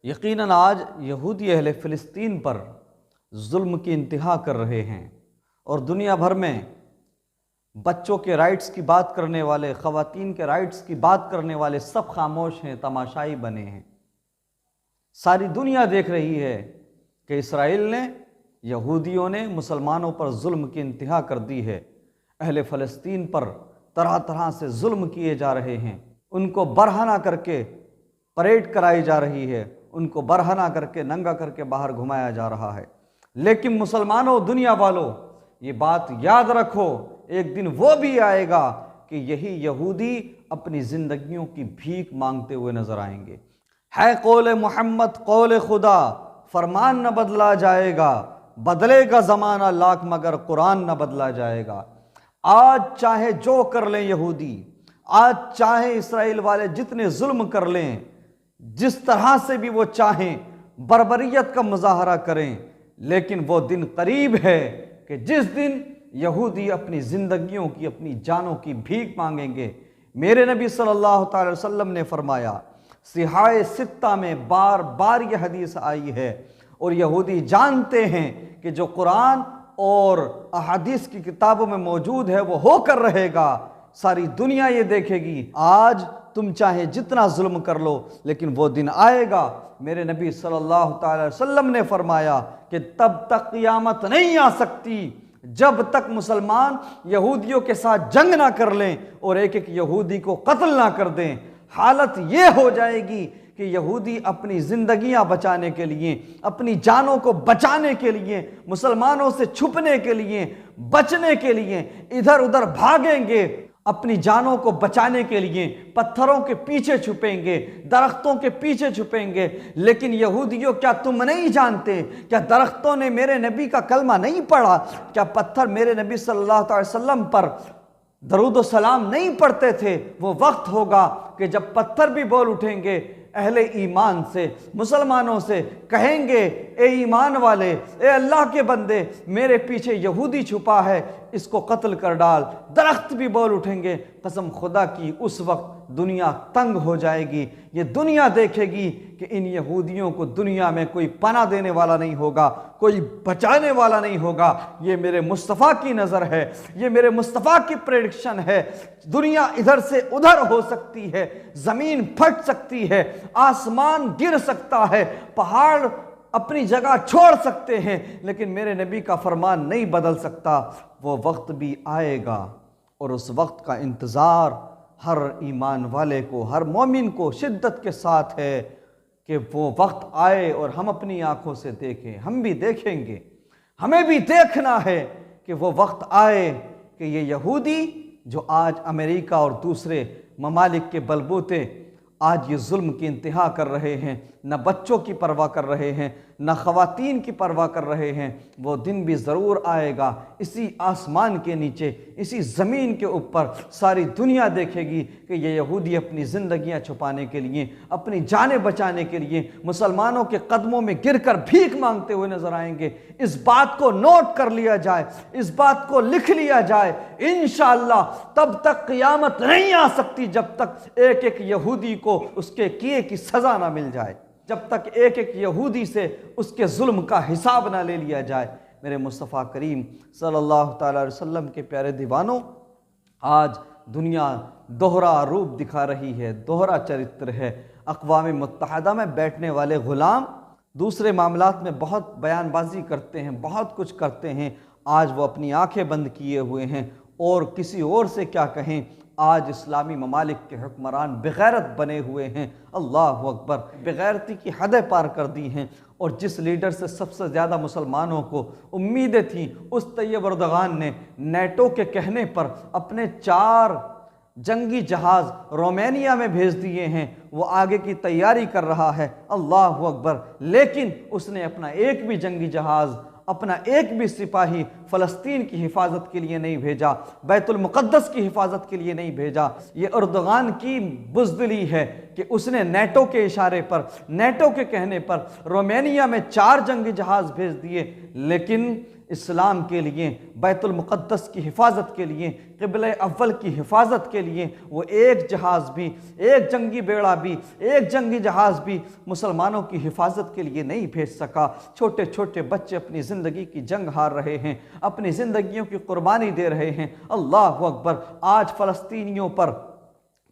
یقیناً آج یہودی اہل فلسطین پر ظلم کی انتہا کر رہے ہیں اور دنیا بھر میں بچوں کے رائٹس کی بات کرنے والے، خواتین کے رائٹس کی بات کرنے والے سب خاموش ہیں، تماشائی بنے ہیں۔ ساری دنیا دیکھ رہی ہے کہ اسرائیل نے، یہودیوں نے مسلمانوں پر ظلم کی انتہا کر دی ہے۔ اہل فلسطین پر طرح طرح سے ظلم کیے جا رہے ہیں، ان کو برہنہ کر کے پریڈ کرائی جا رہی ہے، ان کو برہنہ کر کے ننگا کر کے باہر گھمایا جا رہا ہے۔ لیکن مسلمانوں، دنیا والوں، یہ بات یاد رکھو، ایک دن وہ بھی آئے گا کہ یہی یہودی اپنی زندگیوں کی بھیک مانگتے ہوئے نظر آئیں گے۔ ہے قول محمد قول خدا، فرمان نہ بدلا جائے گا، بدلے گا زمانہ لاکھ مگر قرآن نہ بدلا جائے گا۔ آج چاہے جو کر لیں یہودی، آج چاہے اسرائیل والے جتنے ظلم کر لیں، جس طرح سے بھی وہ چاہیں بربریت کا مظاہرہ کریں، لیکن وہ دن قریب ہے کہ جس دن یہودی اپنی زندگیوں کی، اپنی جانوں کی بھیک مانگیں گے۔ میرے نبی صلی اللہ تعالی وسلم نے فرمایا، صحاح ستہ میں بار بار یہ حدیث آئی ہے، اور یہودی جانتے ہیں کہ جو قرآن اور احادیث کی کتابوں میں موجود ہے وہ ہو کر رہے گا۔ ساری دنیا یہ دیکھے گی۔ آج تم چاہے جتنا ظلم کر لو، لیکن وہ دن آئے گا۔ میرے نبی صلی اللہ تعالی وسلم نے فرمایا کہ تب تک قیامت نہیں آ سکتی جب تک مسلمان یہودیوں کے ساتھ جنگ نہ کر لیں اور ایک ایک یہودی کو قتل نہ کر دیں۔ حالت یہ ہو جائے گی کہ یہودی اپنی زندگیاں بچانے کے لیے، اپنی جانوں کو بچانے کے لیے، مسلمانوں سے چھپنے کے لیے، بچنے کے لیے ادھر ادھر بھاگیں گے، اپنی جانوں کو بچانے کے لیے پتھروں کے پیچھے چھپیں گے، درختوں کے پیچھے چھپیں گے۔ لیکن یہودیوں، کیا تم نہیں جانتے؟ کیا درختوں نے میرے نبی کا کلمہ نہیں پڑھا؟ کیا پتھر میرے نبی صلی اللہ علیہ وسلم پر درود و سلام نہیں پڑھتے تھے؟ وہ وقت ہوگا کہ جب پتھر بھی بول اٹھیں گے اہل ایمان سے، مسلمانوں سے، کہیں گے اے ایمان والے، اے اللہ کے بندے، میرے پیچھے یہودی چھپا ہے، اس کو قتل کر ڈال۔ درخت بھی بول اٹھیں گے۔ قسم خدا کی اس وقت دنیا تنگ ہو جائے گی۔ یہ دنیا دیکھے گی کہ ان یہودیوں کو دنیا میں کوئی پناہ دینے والا نہیں ہوگا، کوئی بچانے والا نہیں ہوگا۔ یہ میرے مصطفیٰ کی نظر ہے، یہ میرے مصطفیٰ کی پریڈکشن ہے۔ دنیا ادھر سے ادھر ہو سکتی ہے، زمین پھٹ سکتی ہے، آسمان گر سکتا ہے، پہاڑ اپنی جگہ چھوڑ سکتے ہیں، لیکن میرے نبی کا فرمان نہیں بدل سکتا۔ وہ وقت بھی آئے گا اور اس وقت کا انتظار ہر ایمان والے کو، ہر مومن کو شدت کے ساتھ ہے کہ وہ وقت آئے اور ہم اپنی آنکھوں سے دیکھیں۔ ہم بھی دیکھیں گے، ہمیں بھی دیکھنا ہے کہ وہ وقت آئے کہ یہ یہودی جو آج امریکہ اور دوسرے ممالک کے بلبوتے آج یہ ظلم کی انتہا کر رہے ہیں، نہ بچوں کی پرواہ کر رہے ہیں، نہ خواتین کی پرواہ کر رہے ہیں، وہ دن بھی ضرور آئے گا۔ اسی آسمان کے نیچے، اسی زمین کے اوپر ساری دنیا دیکھے گی کہ یہ یہودی اپنی زندگیاں چھپانے کے لیے، اپنی جانیں بچانے کے لیے مسلمانوں کے قدموں میں گر کر بھیک مانگتے ہوئے نظر آئیں گے۔ اس بات کو نوٹ کر لیا جائے، اس بات کو لکھ لیا جائے۔ انشاءاللہ تب تک قیامت نہیں آ سکتی جب تک ایک ایک یہودی کو اس کے کیے کی سزا نہ مل جائے، جب تک ایک ایک یہودی سے اس کے ظلم کا حساب نہ لے لیا جائے۔ میرے مصطفیٰ کریم صلی اللہ تعالی علیہ وسلم کے پیارے دیوانوں، آج دنیا دوہرا روپ دکھا رہی ہے، دوہرا چرتر ہے۔ اقوام متحدہ میں بیٹھنے والے غلام دوسرے معاملات میں بہت بیان بازی کرتے ہیں، بہت کچھ کرتے ہیں، آج وہ اپنی آنکھیں بند کیے ہوئے ہیں اور کسی اور سے کیا کہیں۔ آج اسلامی ممالک کے حکمران بغیرت بنے ہوئے ہیں۔ اللہ اکبر، بغیرتی کی حدیں پار کر دی ہیں، اور جس لیڈر سے سب سے زیادہ مسلمانوں کو امیدیں تھیں، اس طیب اردغان نے نیٹو کے کہنے پر اپنے 4 جنگی جہاز رومانیہ میں بھیج دیے ہیں، وہ آگے کی تیاری کر رہا ہے۔ اللہ اکبر، لیکن اس نے اپنا ایک بھی جنگی جہاز، اپنا ایک بھی سپاہی فلسطین کی حفاظت کے لیے نہیں بھیجا، بیت المقدس کی حفاظت کے لیے نہیں بھیجا۔ یہ اردغان کی بزدلی ہے، کہ اس نے نیٹو کے اشارے پر، نیٹو کے کہنے پر رومینیا میں 4 جنگی جہاز بھیج دیے، لیکن اسلام کے لیے، بیت المقدس کی حفاظت کے لیے، قبلہ اول کی حفاظت کے لیے وہ ایک جہاز بھی، ایک جنگی بیڑا بھی، ایک جنگی جہاز بھی مسلمانوں کی حفاظت کے لیے نہیں بھیج سکا۔ چھوٹے چھوٹے بچے اپنی زندگی کی جنگ ہار رہے ہیں، اپنی زندگیوں کی قربانی دے رہے ہیں۔ اللہ اکبر! آج فلسطینیوں پر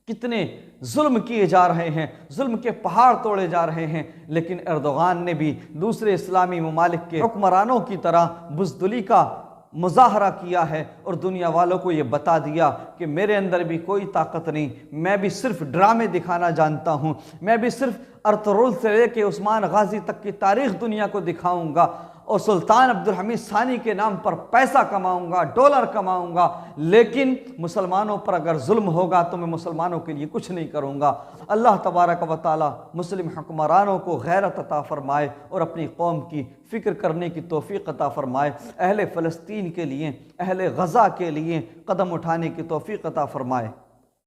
کتنے ظلم کیے جا رہے ہیں، ظلم کے پہاڑ توڑے جا رہے ہیں، لیکن اردوغان نے بھی دوسرے اسلامی ممالک کے حکمرانوں کی طرح بزدلی کا مظاہرہ کیا ہے اور دنیا والوں کو یہ بتا دیا کہ میرے اندر بھی کوئی طاقت نہیں، میں بھی صرف ڈرامے دکھانا جانتا ہوں، میں بھی صرف ارطغرل سے لے کے عثمان غازی تک کی تاریخ دنیا کو دکھاؤں گا اور سلطان عبد الحمید ثانی کے نام پر پیسہ کماؤں گا، ڈالر کماؤں گا، لیکن مسلمانوں پر اگر ظلم ہوگا تو میں مسلمانوں کے لیے کچھ نہیں کروں گا۔ اللہ تبارک و تعالی مسلم حکمرانوں کو غیرت عطا فرمائے اور اپنی قوم کی فکر کرنے کی توفیق عطا فرمائے، اہل فلسطین کے لیے، اہل غزہ کے لیے قدم اٹھانے کی توفیق عطا فرمائے۔